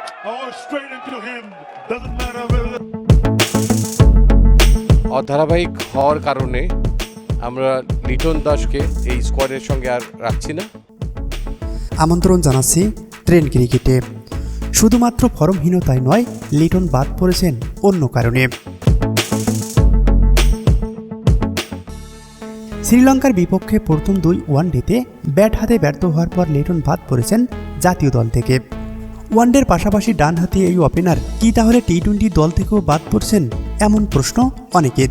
Oh, straight into him. Doesn't matter whether. অধারাবাহিক হওয়ার কারণে আমরা লিটন দাসকে এই স্কোয়াডের সঙ্গে আর রাখছি না। আমন্ত্রণ জানাচ্ছি ট্রেন ক্রিকেটে। শুধুমাত্র ফর্মহীনতায় নয়, লিটন বাদ পড়েছেন অন্য কারণে। শ্রীলঙ্কার বিপক্ষে প্রথম 2 ওয়ানডেতে ব্যাট হাতে ব্যর্থ হওয়ার পর লিটন বাদ পড়েছেন জাতীয় দল থেকে। ওয়ানডের পাশাপাশি ডান হাতে এই ওপেনার কি তাহলে টি-20 দল থেকেও বাদ পড়ছেন, এমন প্রশ্ন অনেকের।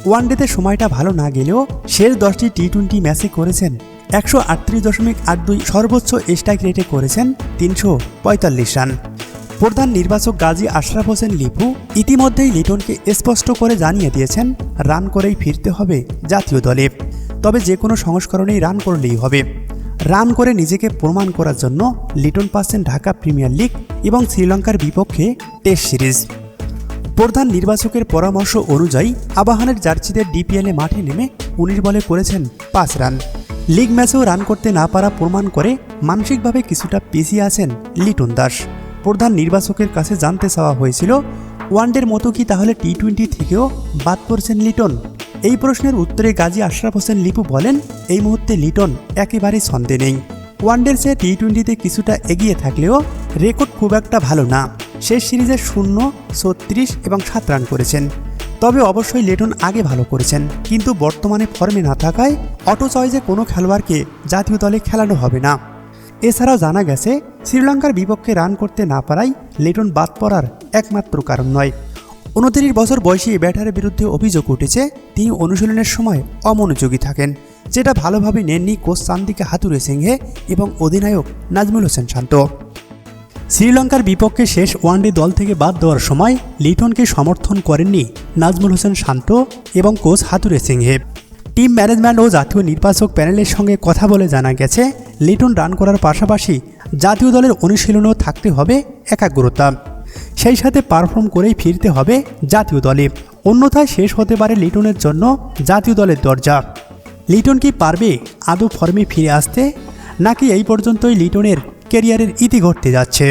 ওয়ানডেতে সময়টা ভালো না গেলেও শেষ 10টি টি-20 ম্যাচে করেছেন 138.82, সর্বোচ্চ স্ট্রাইক রেটে করেছেন 345 রান। প্রধান নির্বাচক গাজী আশরাফ হোসেন লিপু ইতিমধ্যেই লিটনকে স্পষ্ট করে জানিয়ে দিয়েছেন রান করেই ফিরতে হবে জাতীয় দলে। তবে যে কোনো সংস্করণেই রান করলেই হবে। রান করে নিজেকে প্রমাণ করার জন্য লিটন পাচ্ছেন ঢাকা প্রিমিয়ার লিগ এবং শ্রীলঙ্কার বিপক্ষে টেস্ট সিরিজ। প্রধান নির্বাচকের পরামর্শ অনুযায়ী আবাহনের জার্সিদের ডিপিএলে মাঠে নেমে 19 বলে করেছেন 5 রান। লিগ ম্যাচেও রান করতে না পারা প্রমাণ করে মানসিকভাবে কিছুটা পিছিয়ে আছেন লিটন দাস। প্রধান নির্বাচকের কাছে জানতে চাওয়া হয়েছিল, ওয়ানডের মতো কি তাহলে টি-20 থেকেও বাদ পড়ছেন লিটন? এই প্রশ্নের উত্তরে গাজী আশরাফ হোসেন লিপু বলেন, এই মুহূর্তে লিটন একেবারেই ছন্দে নেই। ওয়ানডের চেয়ে টি-20তে কিছুটা এগিয়ে থাকলেও রেকর্ড খুব একটা ভালো না। শেষ সিরিজে 0, 36 এবং 7 রান করেছেন। তবে অবশ্যই লিটন আগে ভালো করেছেন, কিন্তু বর্তমানে ফর্মে না থাকায় অটো চয়েজে কোনো খেলোয়াড়কে জাতীয় দলে খেলানো হবে না। এছাড়াও জানা গেছে শ্রীলঙ্কার বিপক্ষে রান করতে না পারাই লিটন বাদ পড়ার একমাত্র কারণ নয়। 29 বছর বয়সী এই ব্যাটারের বিরুদ্ধে অভিযোগ উঠেছে তিনি অনুশীলনের সময় অমনোযোগী থাকেন, যেটা ভালোভাবে নেননি কোচ চান্দিকা হাথুরুসিংহে এবং অধিনায়ক নাজমুল হোসেন শান্ত। শ্রীলঙ্কার বিপক্ষে শেষ ওয়ানডে দল থেকে বাদ দেওয়ার সময় লিটনকে সমর্থন করেননি নাজমুল হোসেন শান্ত এবং কোচ হাথুরুসিংহে। টিম ম্যানেজমেন্ট ও জাতীয় নির্বাচক প্যানেলের সঙ্গে কথা বলে জানা গেছে, লিটন রান করার পাশাপাশি জাতীয় দলের অনুশীলনেও থাকতে হবে একাগ্রতা, সেই সাথে পারফর্ম করেই ফিরতে হবে জাতীয় দলে। অন্যথায় শেষ হতে পারে লিটনের জন্য জাতীয় দলের দরজা। লিটন কি পারবে আদৌ ফর্মে ফিরে আসতে, নাকি এই পর্যন্তই লিটনের ক্যারিয়ারের ইতি ঘটতে যাচ্ছে?